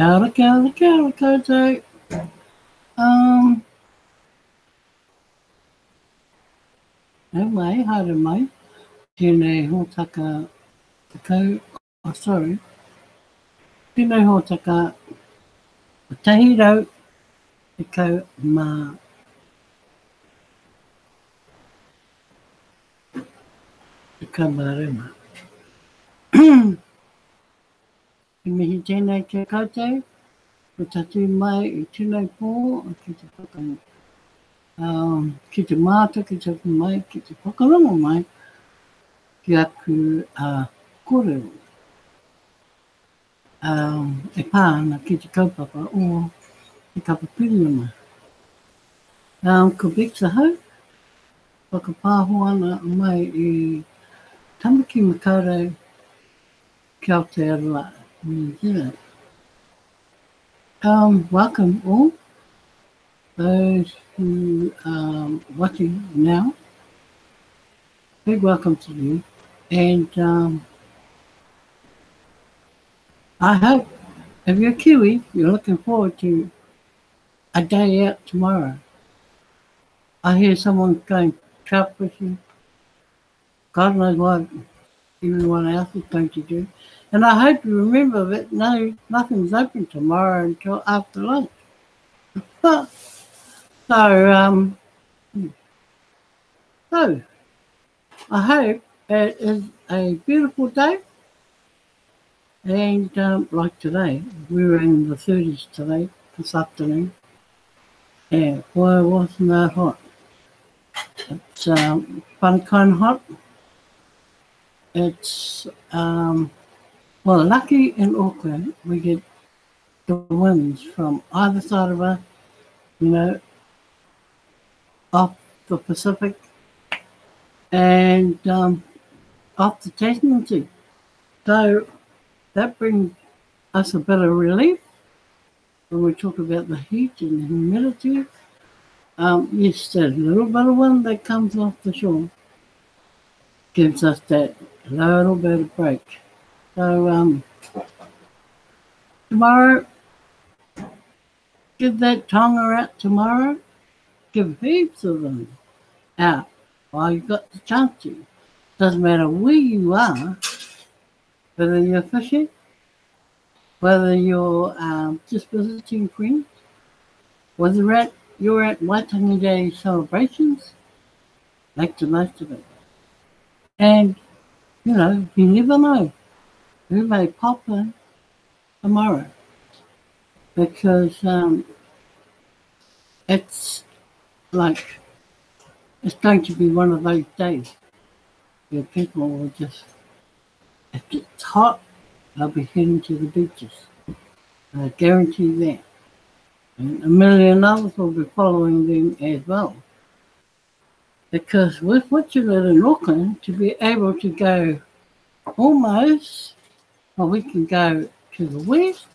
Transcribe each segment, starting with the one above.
Kia ora koutou. E mai, haere mai. Tēnei hōtaka takau, oh sorry. Tēnei hōtaka tahi rau e kau mā e kau mā rewa. E mihi tēnei te koutou, ko tatu mai I tēnei pō, ki te whakangu. Ki te māta, ki te mai, ki te whakarongo mai, ki aku kōrero. E pāna ki te kaupapa o te kapapiri mai. Ko Bexa hau, whakapāho ana mai I Tamaki Makaurau ki Aotearoa, New Zealand. Welcome all, those who are watching now. Big welcome to you. And I hope, if you're Kiwi, you're looking forward to a day out tomorrow. I hear someone going trout fishing. God knows what everyone else is going to do. And I hope you remember that nothing's open tomorrow until after lunch. So I hope it is a beautiful day. And like today, we were in the 30s today, this afternoon. And boy, wasn't that hot. It's fun kind of hot. It's, well, lucky in Auckland, we get the winds from either side of us, off the Pacific and off the Tasman Sea. So that brings us a bit of relief when we talk about the heat and the humidity. Yes, that little bit of wind that comes off the shore gives us that little bit of break. So tomorrow, give that tonga out tomorrow. Give heaps of them out while you've got the chance to. Doesn't matter where you are, whether you're fishing, whether you're just visiting friends, whether you're at Waitangi Day celebrations, make the most of it. And, you never know who may pop in tomorrow, because it's going to be one of those days where people will just, if it's hot, they'll be heading to the beaches. I guarantee that. And a million others will be following them as well. Because we're fortunate in Auckland to be able to go almost, well, we can go to the west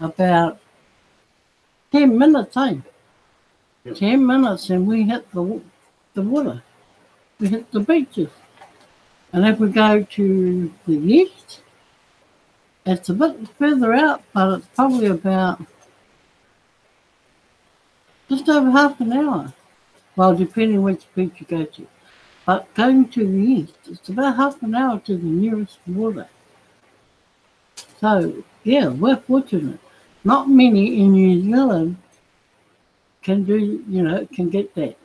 about 10 minutes, 10 minutes and we hit the water. We hit the beaches. And if we go to the east, it's a bit further out, but it's probably about just over half an hour. Well, depending which beach you go to. But going to the east, it's about half an hour to the nearest water. So, yeah, we're fortunate. Not many in New Zealand can get that.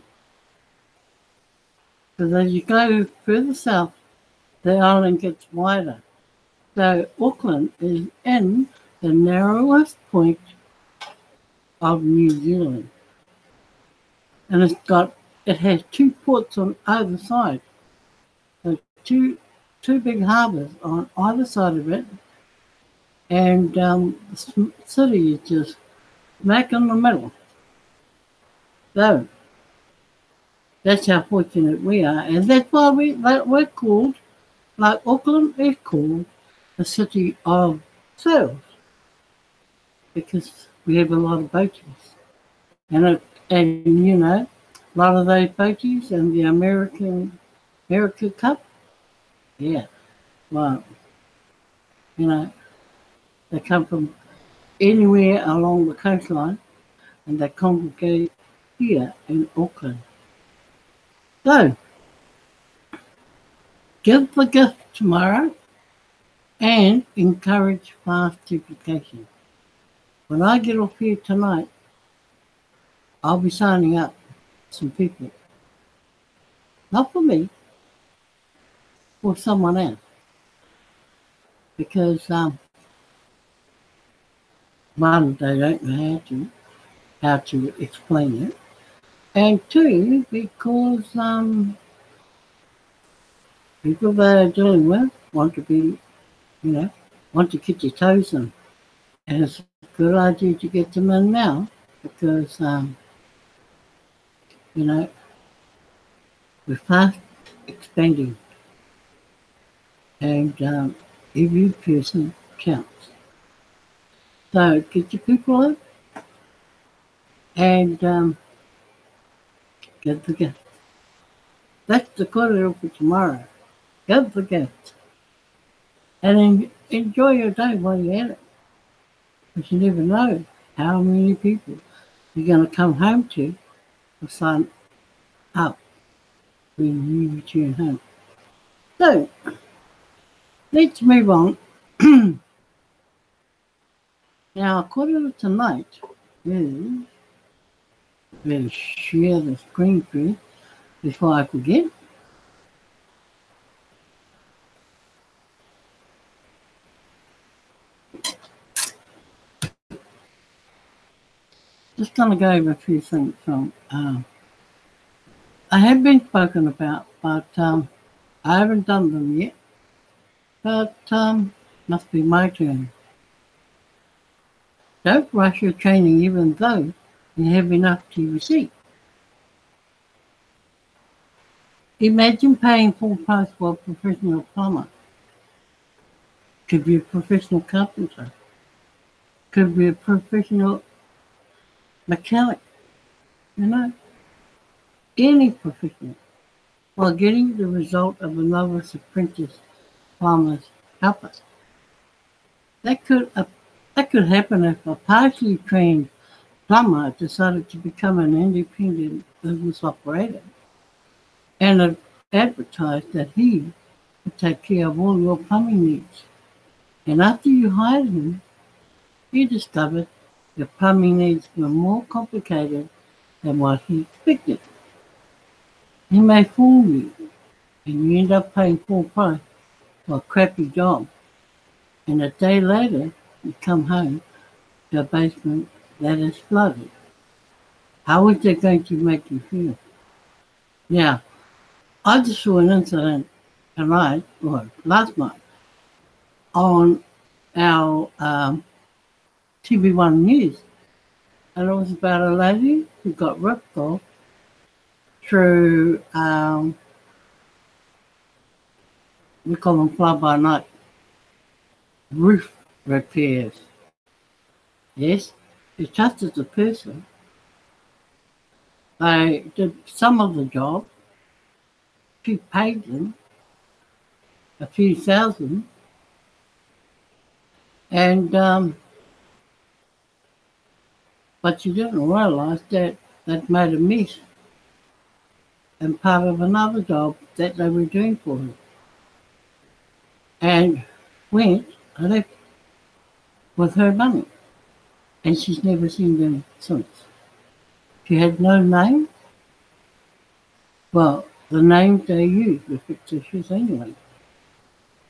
Because as you go further south, the island gets wider. So Auckland is in the narrowest point of New Zealand. And it has two ports on either side. So two big harbours on either side of it. And the city is just smack in the middle. So that's how fortunate we are. And that's why we're called, like Auckland is called, the city of sails. Because we have a lot of boaties. And a lot of those boaties and the America Cup, yeah, well, they come from anywhere along the coastline, and they congregate here in Auckland. So, give the gift tomorrow and encourage fast education. When I get off here tonight, I'll be signing up some people. Not for me, for someone else. Because one, they don't know how to explain it. And two, because people they're dealing with want to be, want to get your toes in. And it's a good idea to get them in now because, we're fast expanding and every person counts. So get your people in and give the gift. That's the kōrero for tomorrow. Give the gift. And enjoy your day while you're at it. Because you never know how many people you're going to come home to or sign up when you return home. So, let's move on. Now, kōrero tonight is, let's share the screen first before I forget. Just going to go over a few things from I have been spoken about, but I haven't done them yet. But must be my turn. Don't rush your training even though you have enough to receive. Imagine paying full price for a professional plumber. Could be a professional carpenter. Could be a professional mechanic. Any professional. While getting the result of a novice apprentice plumber's helper. That could happen if a partially trained plumber decided to become an independent business operator and advertised that he would take care of all your plumbing needs. And after you hired him, you discovered your plumbing needs were more complicated than what he expected. He may fool you, and you end up paying full price for a crappy job. And a day later, you come home to a basement that is flooded. How is that going to make you feel? Now, I just saw an incident last night, on our TV1 News. And it was about a lady who got ripped off through, we call them fly-by-night, roof repairs. Yes, she trusted the person. They did some of the job. She paid them a few thousand. And, but she didn't realise that they'd made a mess and part of another job that they were doing for her. And went and left with her money. And she's never seen them since. She had no name. Well, the names they used were fictitious anyway.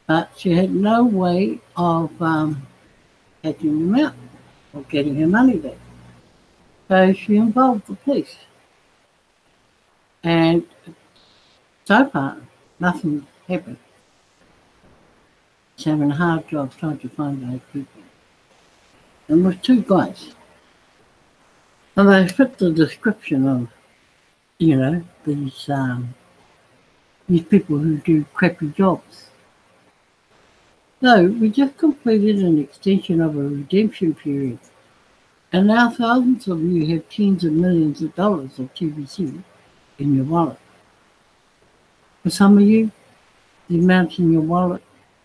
But she had no way of taking them out or getting her money back. So she involved the police. And so far, nothing happened. She's having a hard job trying to find those people. And with two guys. And they fit the description of, these people who do crappy jobs. So we just completed an extension of a redemption period. And now thousands of you have tens of millions of dollars of TVC in your wallet. For some of you, the amount in your wallet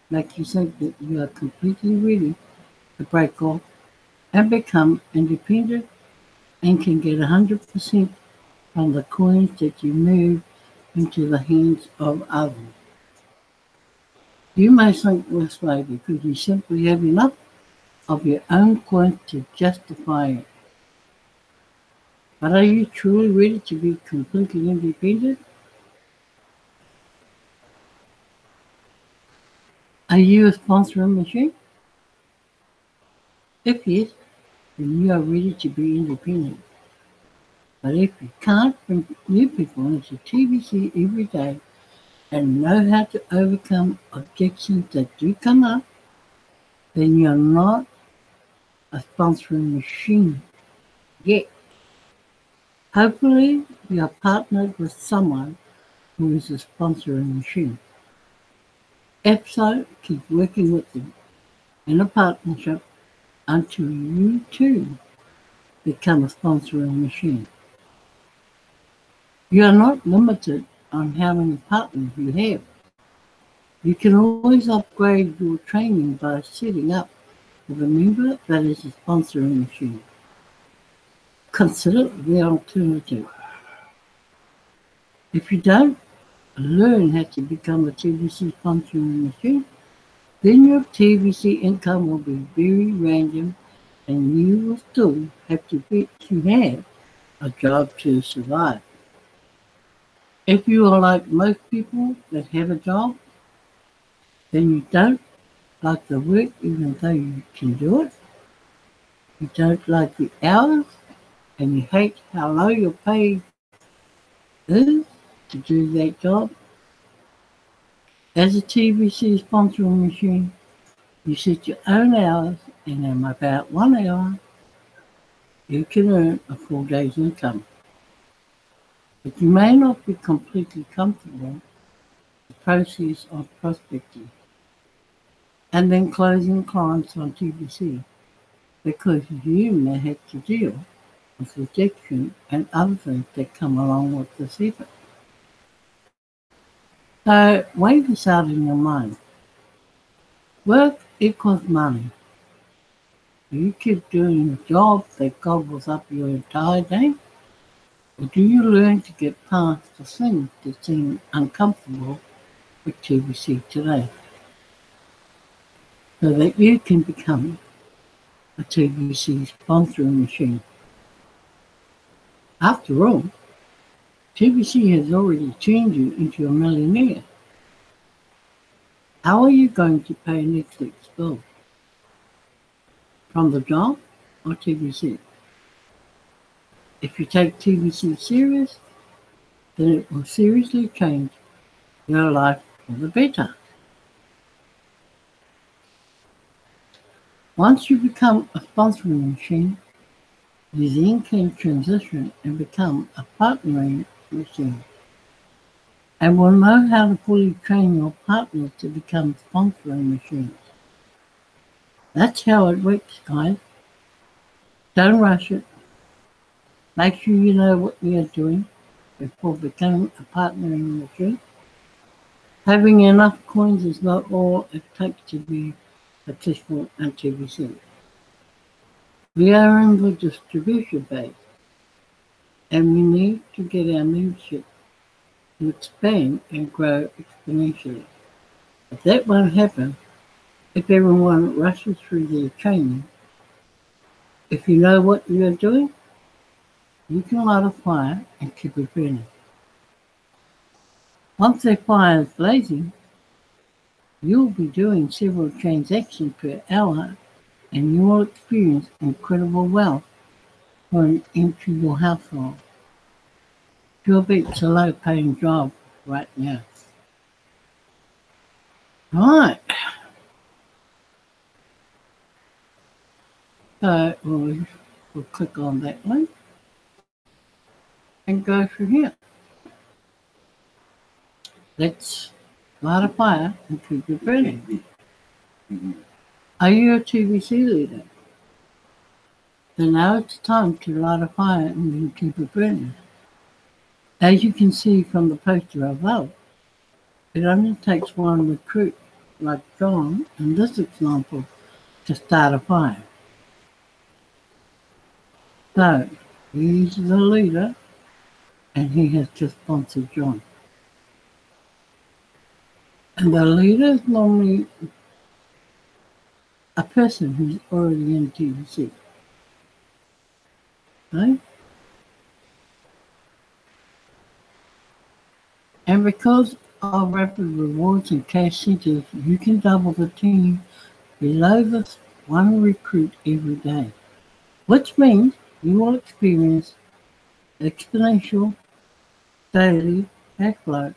makes you think that you are completely ready to break off and become independent and can get 100% from the coins that you move into the hands of others. You may think this way because you simply have enough of your own coins to justify it. But are you truly ready to be completely independent? Are you a sponsoring machine? If yes, then you are ready to be independent. But if you can't bring new people into TBC every day and know how to overcome objections that do come up, then you're not a sponsoring machine yet. Hopefully, you're partnered with someone who is a sponsoring machine. If so, keep working with them in a partnership until you too become a sponsoring machine. You are not limited on how many partners you have. You can always upgrade your training by setting up with a member that is a sponsoring machine. Consider the alternative. If you don't learn how to become a TBC sponsoring machine, then your TBC income will be very random and you will still have to bet you have a job to survive. If you are like most people that have a job, then you don't like the work even though you can do it. You don't like the hours and you hate how low your pay is to do that job. As a TBC sponsoring machine, you set your own hours and in about 1 hour, you can earn a full day's income. But you may not be completely comfortable with the process of prospecting and then closing clients on TBC because you may have to deal with rejection and other things that come along with this effort. So weigh this out in your mind. Work equals money. Do you keep doing a job that gobbles up your entire day? Or do you learn to get past the things that seem uncomfortable with TBC today so that you can become a TBC sponsoring machine? After all, TBC has already turned you into a millionaire. How are you going to pay next week's bill? From the job or TBC? If you take TBC serious, then it will seriously change your life for the better. Once you become a sponsoring machine, you then can transition and become a partnering machine and will know how to fully train your partners to become sponsoring machines. That's how it works, guys. Don't rush it. Make sure you know what you're doing before becoming a partnering machine. Having enough coins is not all it takes to be successful at TBC. We are in the distribution phase, and we need to get our membership to expand and grow exponentially. But that won't happen if everyone rushes through their training. If you know what you are doing, you can light a fire and keep it burning. Once that fire is blazing, you'll be doing several transactions per hour and you will experience incredible wealth pouring into your household. Your bet's a low-paying job right now. Right. So we'll click on that link and go through here. Let's light a fire and keep it burning. Are you a TBC leader? Then now it's time to light a fire and then keep it burning. As you can see from the poster above, it only takes one recruit like John in this example to start a fire. So he's the leader and he has to sponsor John. And the leader is normally a person who's already in TVC. Right? And because of rapid rewards and cash centers, you can double the team below this one recruit every day, which means you will experience exponential daily cash flow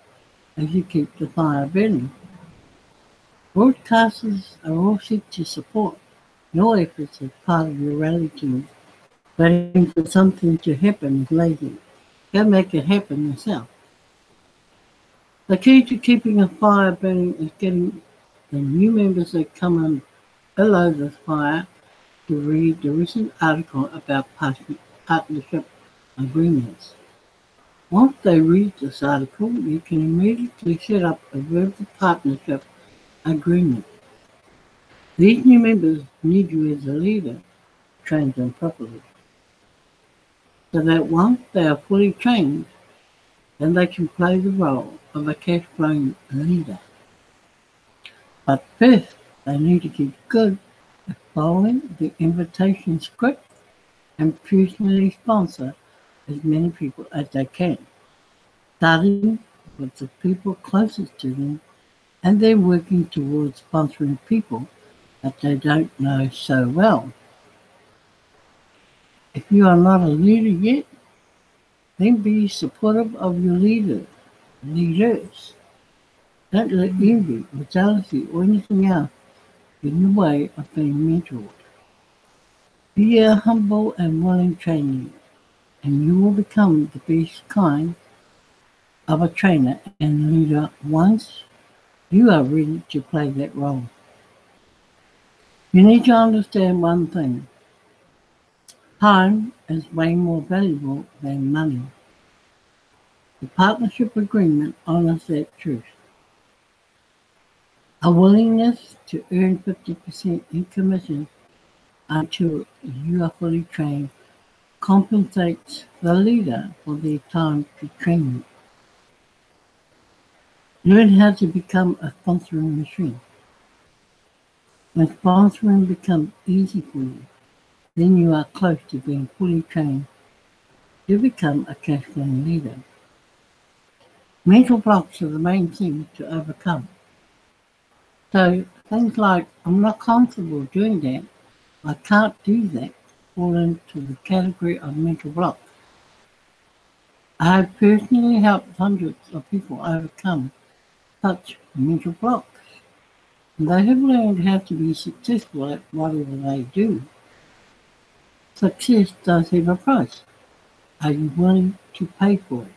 as you keep the fire burning. Broadcasters are all set to support your efforts as part of your rally team, waiting for something to happen is lazy. Go make it happen yourself. The key to keeping a fire burning is getting the new members that come in below this fire to read the recent article about partnership agreements. Once they read this article, you can immediately set up a verbal partnership agreement. These new members need you as a leader to train them properly, so that once they are fully trained, then they can play the role of a cash flowing leader. But first, they need to get good at following the invitation script and personally sponsor as many people as they can, starting with the people closest to them and then working towards sponsoring people that they don't know so well. If you are not a leader yet, then be supportive of your leaders. Don't let envy or jealousy or anything else get in the way of being mentored. Be a humble and willing trainee, and you will become the best kind of a trainer and leader once you are ready to play that role. You need to understand one thing. Time is way more valuable than money. The partnership agreement honors that truth. A willingness to earn 50% in commission until you are fully trained compensates the leader for their time to train you. Learn how to become a sponsoring machine. When sponsoring becomes easy for you, then you are close to being fully trained to become a cash flowing leader. Mental blocks are the main thing to overcome. So things like, I'm not comfortable doing that, I can't do that, fall into the category of mental blocks. I have personally helped hundreds of people overcome such mental blocks. And they have learned how to be successful at whatever they do. Success does have a price. Are you willing to pay for it?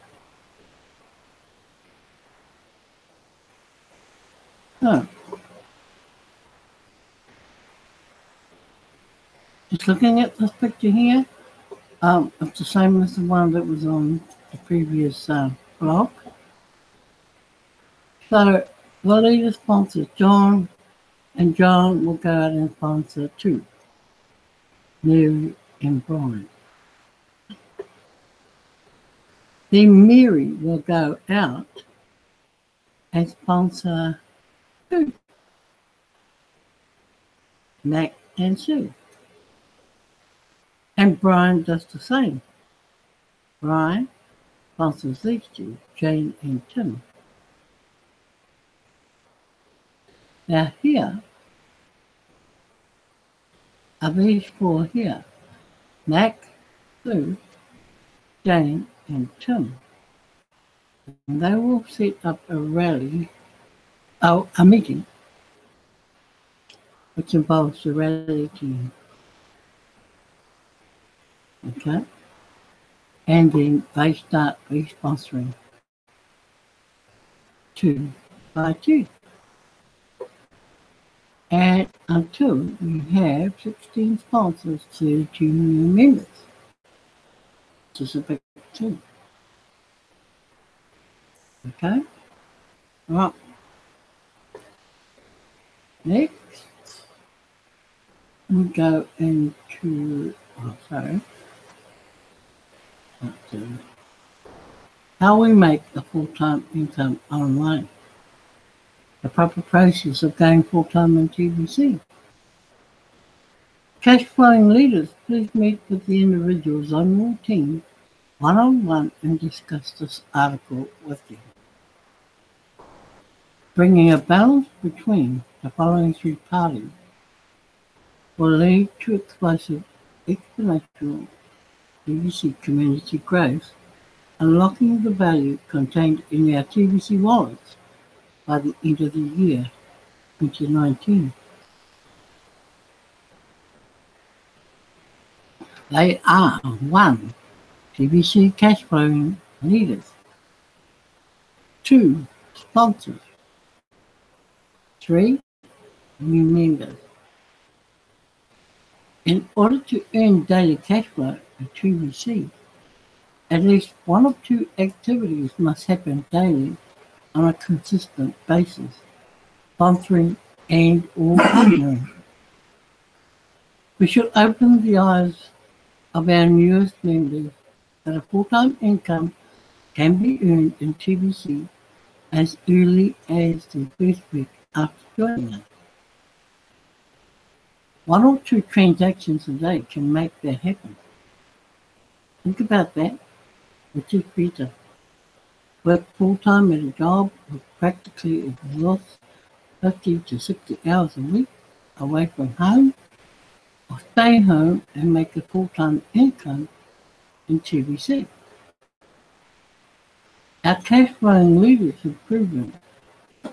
So, just looking at this picture here, it's the same as the one that was on the previous blog. So the leader sponsors John, and John will go out and sponsor too, Mary and Brian. Then Mary will go out and sponsor Sue, Mac and Sue. And Brian does the same. Brian sponsors these two, Jane and Tim. Now here are these four here, Mac, Sue, Jane and Tim. And they will set up a meeting, which involves the rally team. Okay? And then they start sponsoring 2 by 2. And until you have 16 sponsors, 32 new members. Which is a big team. Okay? Right. Next, we go into, How we make a full-time income online. The proper process of going full-time in TVC. Cash flowing leaders, please meet with the individuals on your team one-on-one and discuss this article with you. Bringing a balance between the following three parties will lead to exponential TVC community growth, unlocking the value contained in our TVC wallets by the end of the year 2019. They are 1. TVC cash flowing leaders. 2. Sponsors. 3. New members. In order to earn daily cash flow at TVC, at least one of two activities must happen daily on a consistent basis, sponsoring and or partnering. We should open the eyes of our newest members that a full-time income can be earned in TVC as early as the first week after joining us. 1 or 2 transactions a day can make that happen. Think about that, which is better. Work full-time at a job with practically exhaust 50 to 60 hours a week away from home, or stay home and make a full-time income in TVC. Our cash flowing leaders have proven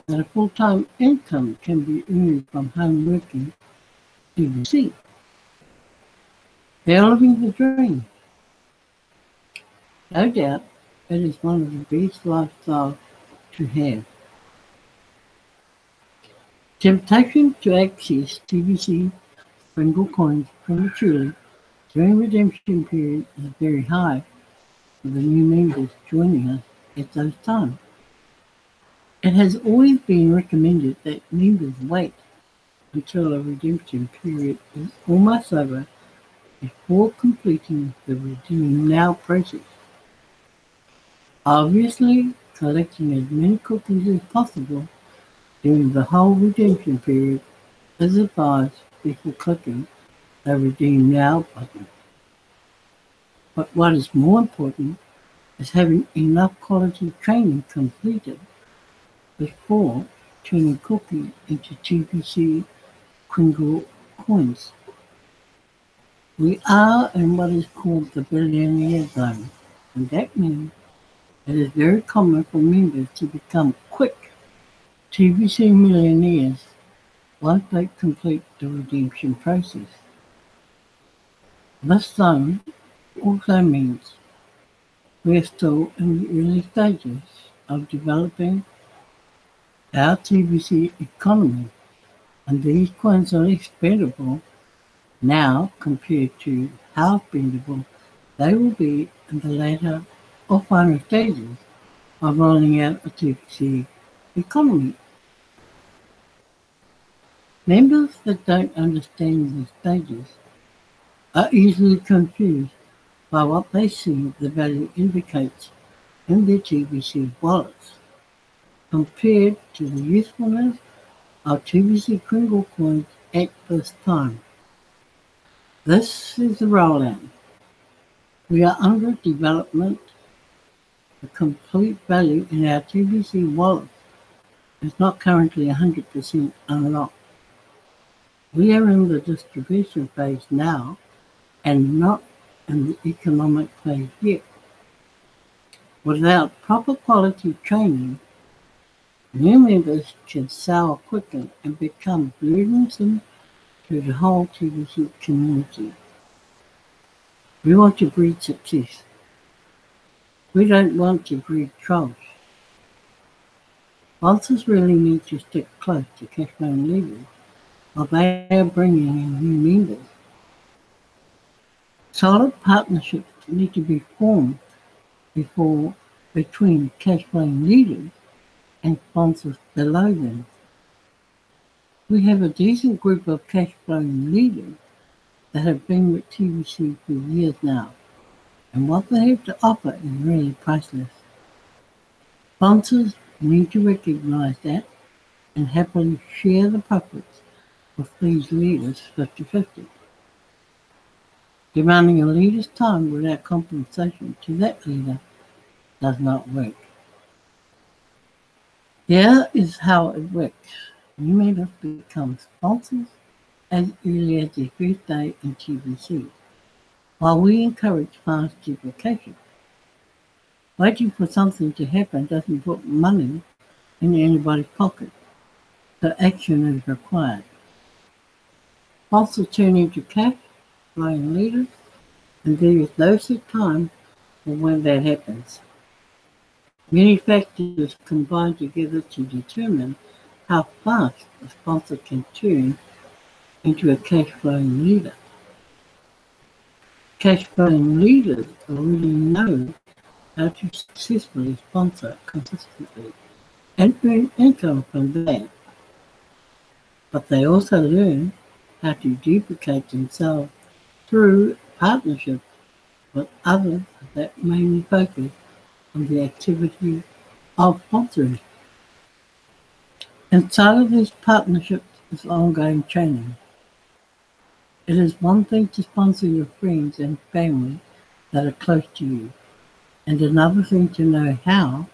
that a full-time income can be earned from home working TVC. They are living the dream. No doubt it is one of the best lifestyles to have. Temptation to access TVC Pringle coins prematurely during redemption period is very high for the new members joining us at those times. It has always been recommended that members wait until a redemption period is almost over before completing the Redeem Now process. Obviously, collecting as many cookies as possible during the whole redemption period is advised before clicking the Redeem Now button. But what is more important is having enough quality training completed before turning cookies into TVC Kringle coins. We are in what is called the billionaire zone, and that means it is very common for members to become quick TVC millionaires once they complete the redemption process. This zone also means we are still in the early stages of developing our TVC economy, and these coins are less spendable now compared to how spendable they will be in the later or final stages of rolling out a TVC economy. Members that don't understand these stages are easily confused by what they see the value indicates in their TVC wallets, compared to the usefulness of TVC Kringle coins at this time. This is the rollout. We are under development. The complete value in our TVC wallet is not currently 100% unlocked. We are in the distribution phase now and not in the economic phase yet. Without proper quality training, new members can sour quickly and become burdensome to the whole TVC community. We want to breed success. We don't want to breed trolls. Sponsors really need to stick close to cash flowing leaders while they are bringing in new members. Solid partnerships need to be formed between cash flowing leaders and sponsors below them. We have a decent group of cash flowing leaders that have been with TVC for years now. and what they have to offer is really priceless. Sponsors need to recognize that and happily share the profits with these leaders 50-50. Demanding a leader's time without compensation to that leader does not work. Here is how it works. New members become sponsors as early as their first day in TBC, while we encourage fast duplication. Waiting for something to happen doesn't put money in anybody's pocket, so action is required. Sponsors turn into cash flowing leaders, and there is no set time for when that happens. Many factors combine together to determine how fast a sponsor can turn into a cash flowing leader. Cash flowing leaders already know how to successfully sponsor consistently and earn income from that. But they also learn how to duplicate themselves through partnerships with others that mainly focus on the activity of sponsoring. Inside of these partnerships is ongoing training. It is one thing to sponsor your friends and family that are close to you, and another thing to know how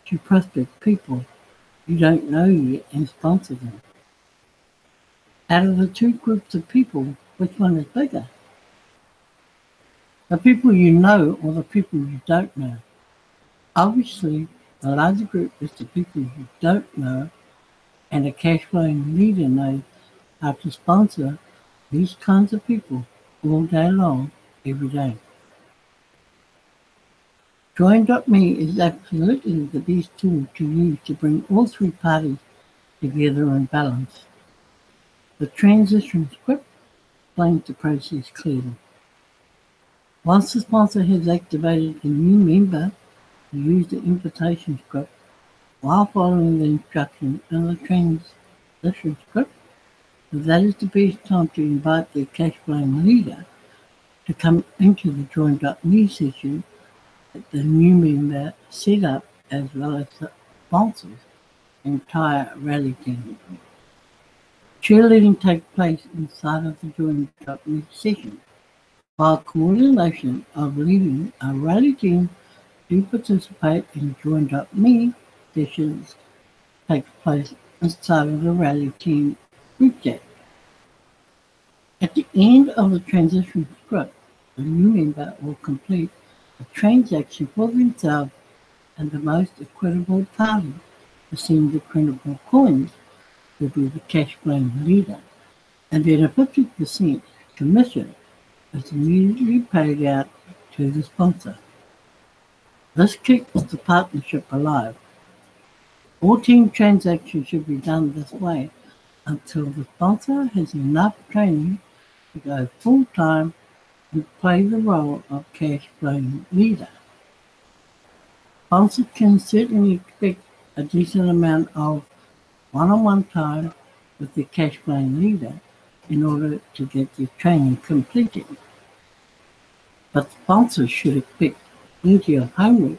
to prospect people you don't know yet and sponsor them. Out of the two groups of people, which one is bigger? The people you know or the people you don't know? Obviously, the larger group is the people you don't know, and a cash flowing leader knows how to sponsor these kinds of people all day long, every day. Join.me is absolutely the best tool to use to bring all three parties together in balance. The transition script explains the process clearly. Once the sponsor has activated the new member, you use the invitation script while following the instructions in the transition script. That is the best time to invite the cash flowing leader to come into the Join.me session that the new member set up, as well as the sponsor's entire rally team. Cheerleading takes place inside of the Join.me session, while coordination of leading a rally team to participate in Join.me sessions takes place inside of the rally team group chat. At the end of the transition script, the new member will complete a transaction for themselves, and the most equitable party to send the credible coins will be the cash flowing leader, and then a 50% commission is immediately paid out to the sponsor. This keeps the partnership alive. All team transactions should be done this way until the sponsor has enough training to go full-time and play the role of cash flowing leader. Sponsors can certainly expect a decent amount of one-on-one time with the cash flowing leader in order to get the training completed. But sponsors should expect plenty of homework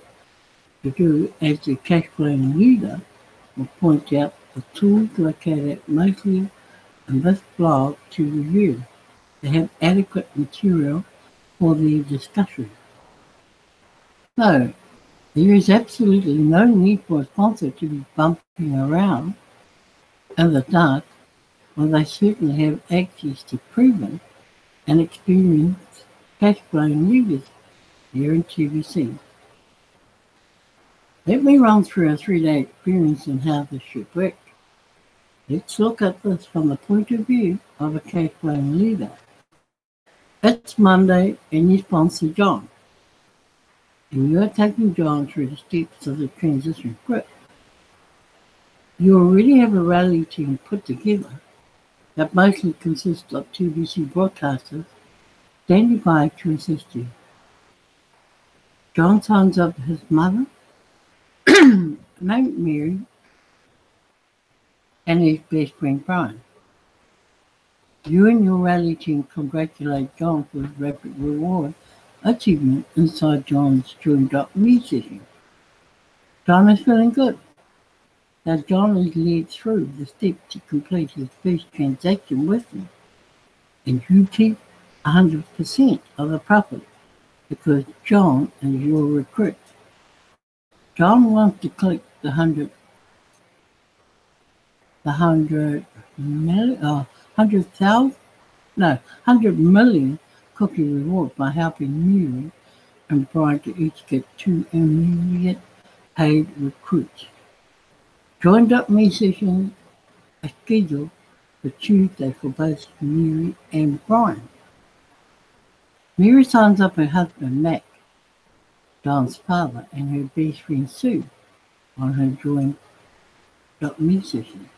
to do, as the cash flowing leader will point out the tools located mostly in this blog to review to have adequate material for the discussion. So, there is absolutely no need for a sponsor to be bumping around in the dark when they certainly have access to proven and experienced cash flowing leaders here in TBC. Let me run through a 3-day experience and how this should work. Let's look at this from the point of view of a cash flowing leader. It's Monday and you sponsor John, and you are taking John through the steps of the transition script. You already have a rally team put together that mostly consists of TBC broadcasters standing by to assist you. John signs up his mother, named Mary, and his best friend Brian. You and your rally team congratulate John for his rapid reward achievement inside John's Join.me session. John is feeling good. Now John is led through the steps to complete his first transaction with you, and you keep 100% of the profit because John is your recruit. John wants to click the 100 million cookie reward by helping Mary and Brian to each get 2 immediate paid recruits. Join.me sessions are scheduled for Tuesday for both Mary and Brian. Mary signs up her husband Mac, John's father, and her best friend Sue on her Join.me session.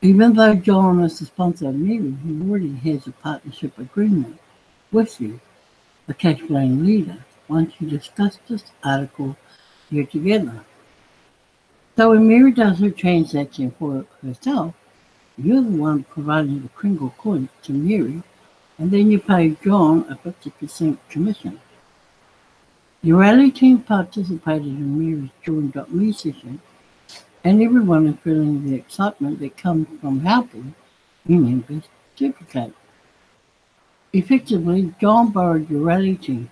Even though John is the sponsor of Mary, he already has a partnership agreement with you, the cash flowing leader, once you discuss this article here together. So when Mary does her transaction for herself, you're the one providing the Kringle coins to Mary, and then you pay John a 50% commission. Your rally team participated in Mary's Join.me session, and everyone is feeling the excitement that comes from helping new members duplicate. Effectively, John borrowed your rally team.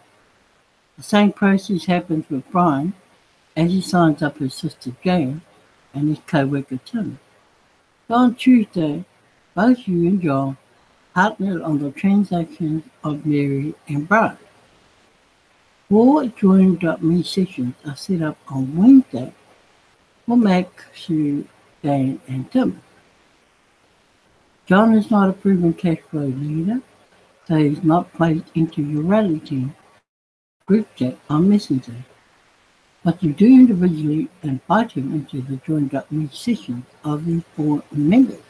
The same process happens with Brian as he signs up his sister Jane and his co-worker Tim. So on Tuesday, both you and John partnered on the transactions of Mary and Brian. 4 Join.me sessions are set up on Wednesday for Mac, Sue, Jane, and Tim. John is not a proven cash flow leader, so he's not placed into your rally team group chat on Messenger. But you do individually invite him into the Join.me sessions of these 4 members.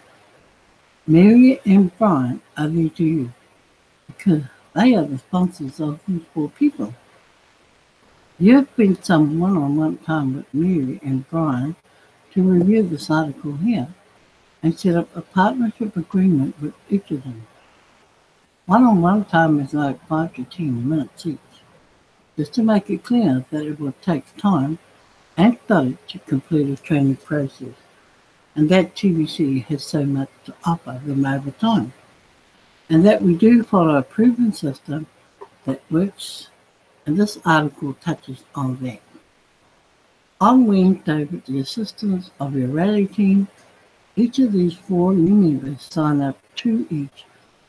Mary and Brian are there to you because they are the sponsors of these 4 people. You've spent some one-on-one time with Mary and Brian to review this article here and set up a partnership agreement with each of them. One-on-one time is like 5 to 10 minutes each, just to make it clear that it will take time and study to complete a training process, and that TBC has so much to offer them over time, and that we do follow a proven system that works, and this article touches on that. On Wednesday, with the assistance of your rally team, each of these 4 new members sign up 2 each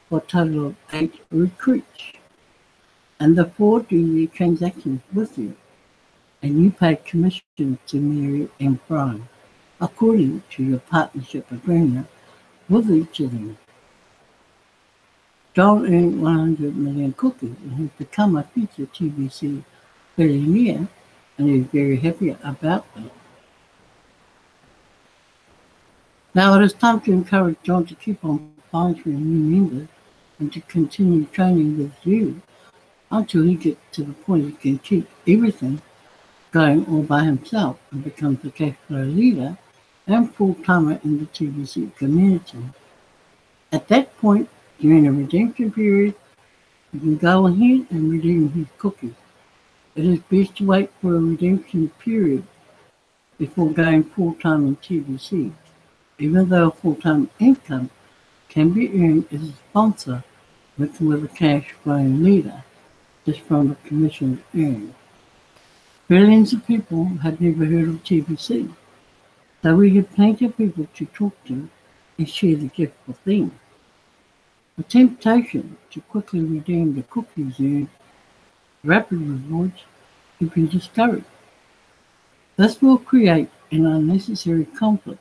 for a total of 8 recruits. And the 4 do their transactions with you, and you pay commission to Mary and Brian according to your partnership agreement with each of them. John earned 100 million cookies and has become a future TBC billionaire, and is very happy about that. Now it is time to encourage John to keep on sponsoring new members and to continue training with you until he gets to the point he can keep everything going all by himself and becomes a cash flow leader and full-timer in the TBC community. At that point, during a redemption period, you can go ahead and redeem his cookies. It is best to wait for a redemption period before going full-time in TBC, even though a full-time income can be earned as a sponsor with a cash flowing leader, just from the commissions earned. Billions of people have never heard of TBC, so we have plenty of people to talk to and share the gift with them. The temptation to quickly redeem the cookies earned rapid rewards should be discouraged. This will create an unnecessary conflict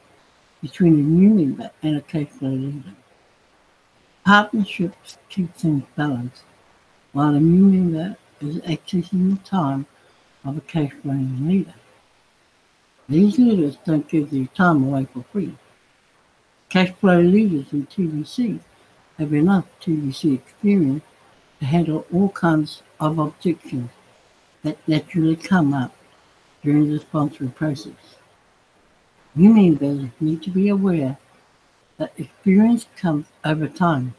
between a new member and a cash flow leader. Partnerships keep things balanced, while a new member is accessing the time of a cash flowing leader. These leaders don't give their time away for free. Cash flow leaders in TBC have enough TBC experience to handle all kinds of objections that naturally come up during the sponsoring process. New members need to be aware that experience comes over time,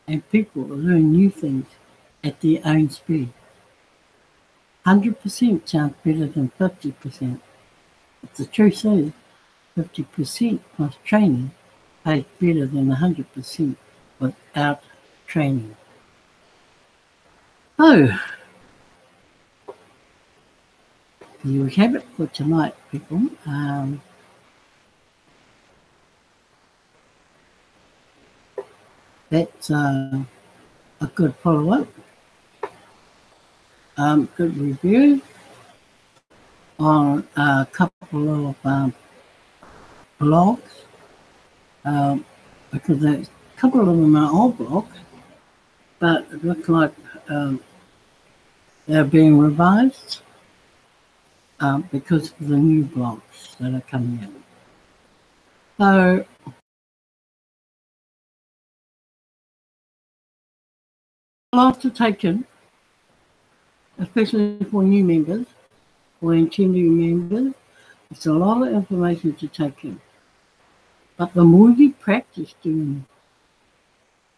and people learn new things at their own speed. 100% sounds better than 50%. But the truth is, 50% plus training pays better than 100% without training. So, you have it for tonight, people. That's a good follow-up, good review on a couple of blogs, because a couple of them are old blogs, but it looks like they're being revised because of the new blogs that are coming in. So, a lot to take in, especially for new members, for intending members. It's a lot of information to take in. But the more you practice doing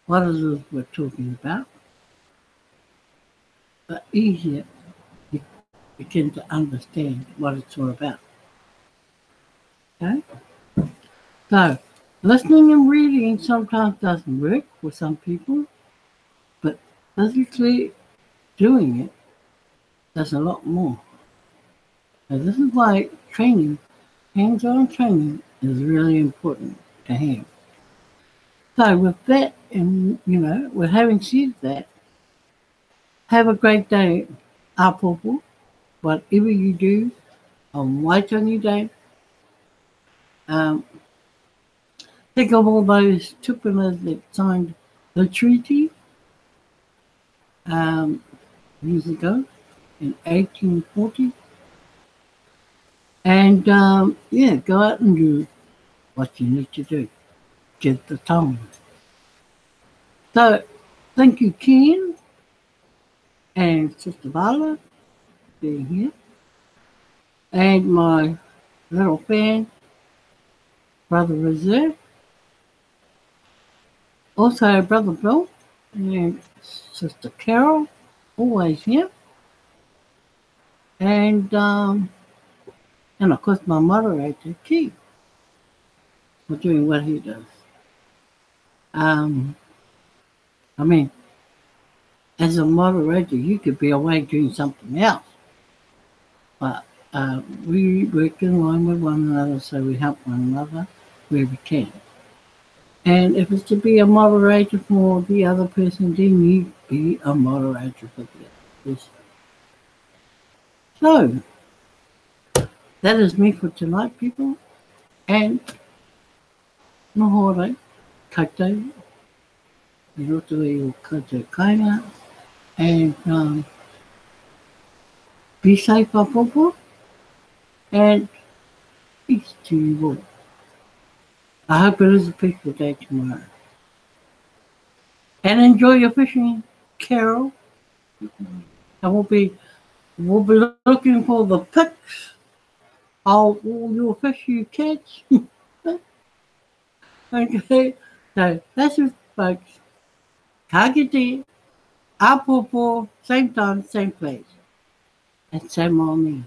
what it is we're talking about, the easier you begin to understand what it's all about. Okay? So, listening and reading sometimes doesn't work for some people, but physically doing it does a lot more. So this is why training, hands-on training, is really important to have. So with that, and with having said that, have a great day, Apopo. Whatever you do on Waitangi Day, think of all those tupunas that signed the treaty years ago in 1840. And go out and do what you need to do. Get the time. So, thank you, Ken and Sister Vala, being here, and my little fan, Brother Reserve, also Brother Bill, and Sister Carol, always here, and of course my moderator, Keith, for doing what he does. I mean, as a moderator, you could be away doing something else, but we work in line with one another, so we help one another where we can. And if it's to be a moderator for the other person, then you be a moderator for the other person. So, that is me for tonight, people. And no hore, koutou, i roto i o koutou kainga, and be safe, Apopo, and peace to you all. I hope it is a peaceful day tomorrow. And enjoy your fishing, Carol. And we'll be looking for the pics of all your fish you catch. Okay, so that's it, folks. Kagite, Apopo, same time, same place. And same on me.